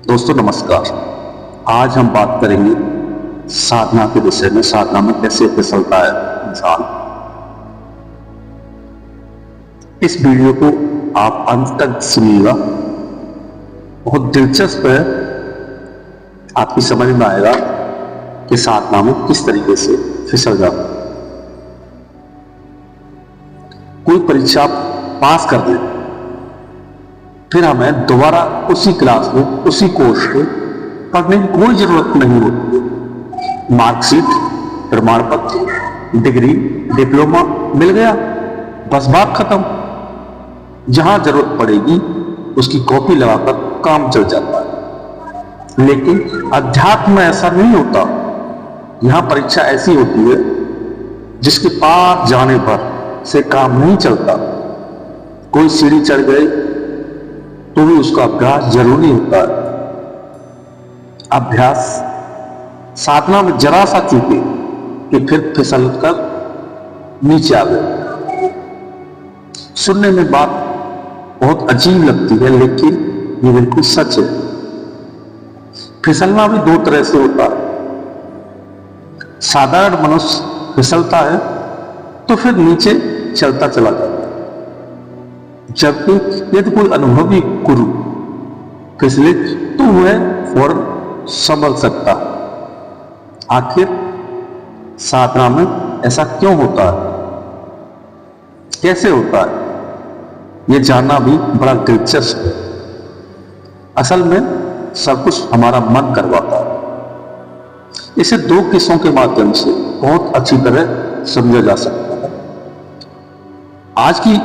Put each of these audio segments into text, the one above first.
दोस्तों नमस्कार। आज हम बात करेंगे साधना के विषय में। साधना में कैसे फिसलता है इंसान। इस वीडियो को आप अंत तक सुनिएगा, बहुत दिलचस्प है। आपकी समझ में आएगा कि साधना में किस तरीके से फिसल जाता है। कोई परीक्षा पास कर दे, फिर हमें दोबारा उसी क्लास में उसी कोर्स को पढ़ने की कोई जरूरत नहीं होती। मार्कशीट, प्रमाण पत्र, डिग्री, डिप्लोमा मिल गया, बस बात खत्म। जहां जरूरत पड़ेगी उसकी कॉपी लगाकर काम चल जाता है। लेकिन अध्यात्म में ऐसा नहीं होता। यहां परीक्षा ऐसी होती है जिसके पार जाने पर से काम नहीं चलता। कोई सीढ़ी चढ़ गए तो भी उसका अभ्यास जरूरी होता है। अभ्यास साधना में जरा सा चूके कि फिर फिसल कर नीचे आ गए। सुनने में बात बहुत अजीब लगती है, लेकिन ये बिल्कुल सच है। फिसलना भी दो तरह से होता है। साधारण मनुष्य फिसलता है तो फिर नीचे चलता चला जाता है, जबकि यदि कोई अनुभवी गुरु फिसले तो वह फौरन संभल सकता है। आखिर साधना में ऐसा क्यों होता है, कैसे होता है, यह जानना भी बड़ा दिलचस्प है। असल में सब कुछ हमारा मन करवाता है। इसे दो किस्सों के माध्यम से बहुत अच्छी तरह समझा जा सकता है। आज की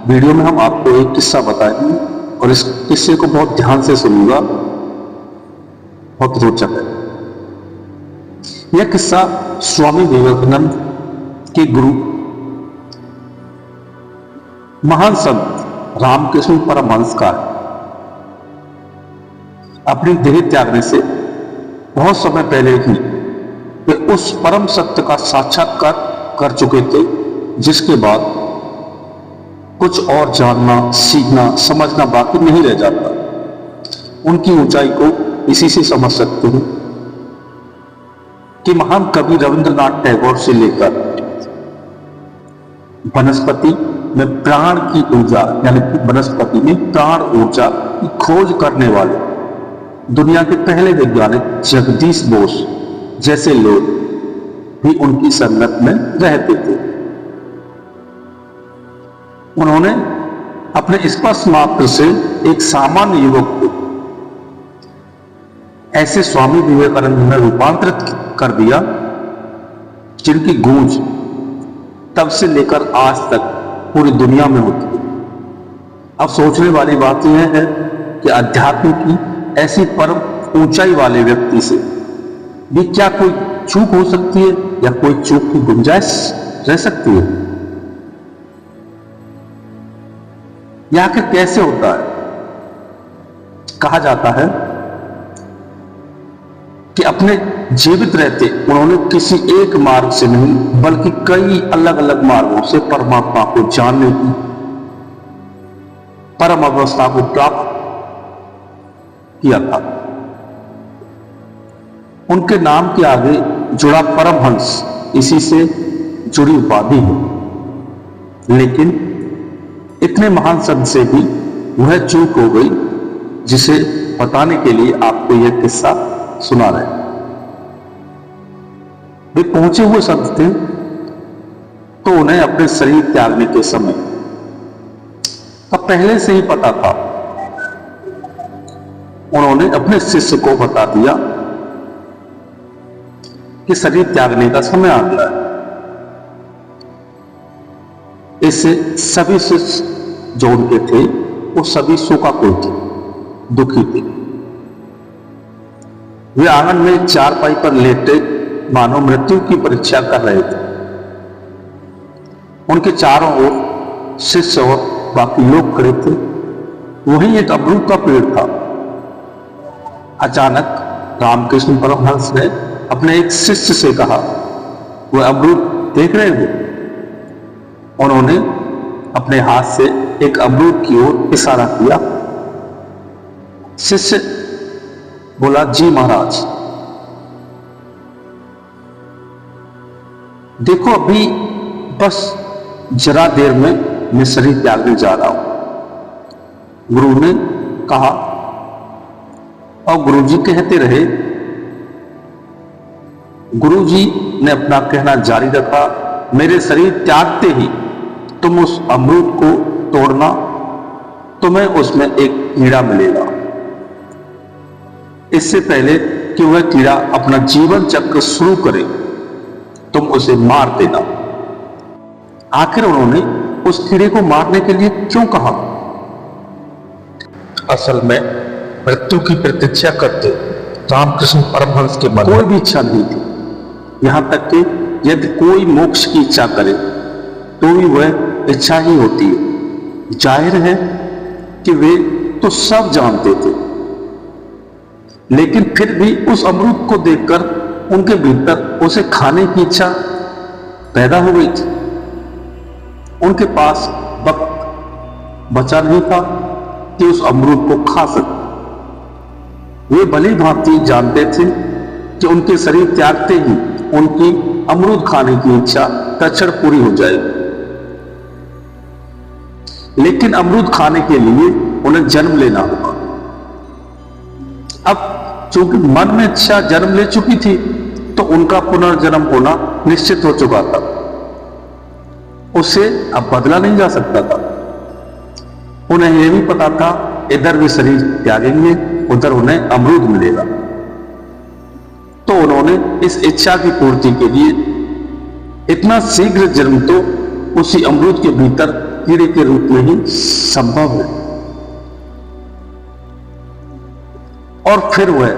वीडियो में हम आपको एक किस्सा बताएंगे और इस किस्से को बहुत ध्यान से सुनिएगा, बहुत रोचक है। यह किस्सा स्वामी विवेकानंद के गुरु महान संत रामकृष्ण परमहंस का है। अपनी देह त्यागने से बहुत समय पहले ही वे उस परम सत्य का साक्षात्कार कर चुके थे, जिसके बाद कुछ और जानना, सीखना, समझना बाकी नहीं रह जाता। उनकी ऊंचाई को इसी से समझ सकते हैं कि महान कवि रविंद्रनाथ टैगोर से लेकर वनस्पति में प्राण की ऊर्जा यानी कि वनस्पति में प्राण ऊर्जा की खोज करने वाले दुनिया के पहले वैज्ञानिक जगदीश बोस जैसे लोग भी उनकी संगत में रहते थे। उन्होंने अपने स्पर्श मात्र से एक सामान्य युवक को ऐसे स्वामी विवेकानंद में रूपांतरित कर दिया जिनकी गूंज तब से लेकर आज तक पूरी दुनिया में होती है। अब सोचने वाली बात यह है कि अध्यात्म की ऐसी परम ऊंचाई वाले व्यक्ति से भी क्या कोई चूक हो सकती है या कोई चूक की गुंजाइश रह सकती है? यह आखिर कैसे होता है? कहा जाता है कि अपने जीवित रहते उन्होंने किसी एक मार्ग से नहीं बल्कि कई अलग अलग मार्गों से परमात्मा को जानने की परम अवस्था को प्राप्त किया था। उनके नाम के आगे जुड़ा परमहंस इसी से जुड़ी उपाधि है। लेकिन इतने महान संत से भी वह चूक हो गई जिसे बताने के लिए आपको यह किस्सा सुना रहे। वे पहुंचे हुए संत थे तो उन्हें अपने शरीर त्यागने के समय का पहले से ही पता था। उन्होंने अपने शिष्य को बता दिया कि शरीर त्यागने का समय आ गया है। इससे सभी शिष्य जो उनके थे वो सभी शोकाकुल थे, दुखी थे। वे आंगन में चारपाई पर लेटे मानो मृत्यु की परीक्षा कर रहे थे। उनके चारों ओर शिष्य और बाकी लोग खड़े थे। वहीं एक अमरूद का पेड़ था। अचानक रामकृष्ण परमहंस ने अपने एक शिष्य से कहा, वह अमरूद देख रहे हो? उन्होंने अपने हाथ से एक अमरूद की ओर इशारा किया। शिष्य बोला, जी महाराज। देखो अभी बस जरा देर में मैं शरीर त्यागने जा रहा हूं, गुरु ने कहा। और गुरुजी कहते रहे। गुरुजी ने अपना कहना जारी रखा, मेरे शरीर त्यागते ही तुम उस अमरूद को तोड़ना, तुम्हें उसमें एक कीड़ा मिलेगा। इससे पहले कि वह कीड़ा अपना जीवन चक्र शुरू करे, तुम उसे मार देना। आखिर उन्होंने उस कीड़े को मारने के लिए क्यों कहा? असल में मृत्यु की प्रतीक्षा करते रामकृष्ण परमहंस के मन कोई भी इच्छा नहीं थी। यहां तक कि यदि कोई मोक्ष की इच्छा करे तो भी वह इच्छा ही होती है। जाहिर है कि वे तो सब जानते थे, लेकिन फिर भी उस अमरूद को देखकर उनके भीतर उसे खाने की इच्छा पैदा हो गई थी। उनके पास वक्त बचा नहीं था कि उस अमरूद को खा सके। वे भली भांति जानते थे कि उनके शरीर त्यागते ही उनकी अमरूद खाने की इच्छा तत्क्षण पूरी हो जाएगी। लेकिन अमरूद खाने के लिए उन्हें जन्म लेना होगा। अब चूंकि मन में इच्छा जन्म ले चुकी थी, तो उनका पुनर्जन्म होना निश्चित हो चुका था। उसे अब बदला नहीं जा सकता था। उन्हें यह भी पता था, इधर भी शरीर त्यागेंगे, उधर उन्हें अमरूद मिलेगा। तो उन्होंने इस इच्छा की पूर्ति के लिए इतना शीघ्र जन्म तो उसी अमरूद के भीतर कीड़े के रूप में ही संभव है। और फिर वह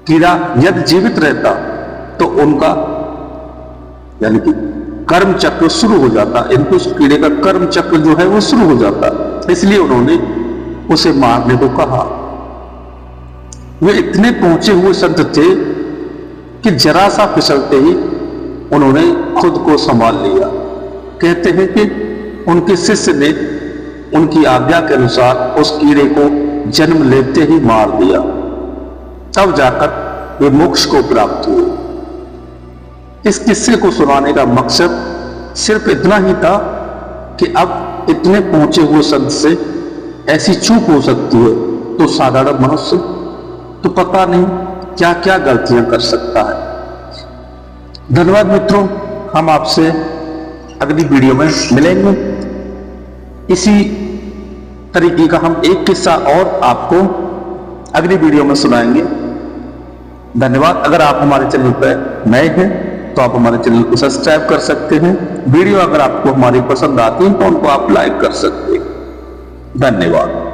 कीड़ा यदि जीवित रहता तो उनका यानी कि कर्म चक्र शुरू हो जाता। इनको उस कीड़े का कर्म चक्र जो है वो शुरू हो जाता। इसलिए उन्होंने उसे मारने को कहा। वे इतने पहुंचे हुए संत थे कि जरा सा फिसलते ही उन्होंने खुद को संभाल लिया। कहते हैं कि उनके शिष्य ने उनकी आज्ञा के अनुसार उस कीड़े को जन्म लेते ही मार दिया। तब जाकर वे मोक्ष को प्राप्त हुए। इस किस्से को सुनाने का मकसद सिर्फ इतना ही था कि अब इतने पहुंचे हुए संत से ऐसी चूक हो सकती है, तो साधारण मनुष्य तो पता नहीं क्या क्या गलतियां कर सकता है। धन्यवाद मित्रों, हम आपसे अगली वीडियो में मिलेंगे। इसी तरीके का हम एक किस्सा और आपको अगली वीडियो में सुनाएंगे। धन्यवाद। अगर आप हमारे चैनल पर नए हैं तो आप हमारे चैनल को सब्सक्राइब कर सकते हैं। वीडियो अगर आपको हमारी पसंद आती है तो उनको आप लाइक कर सकते हैं। धन्यवाद।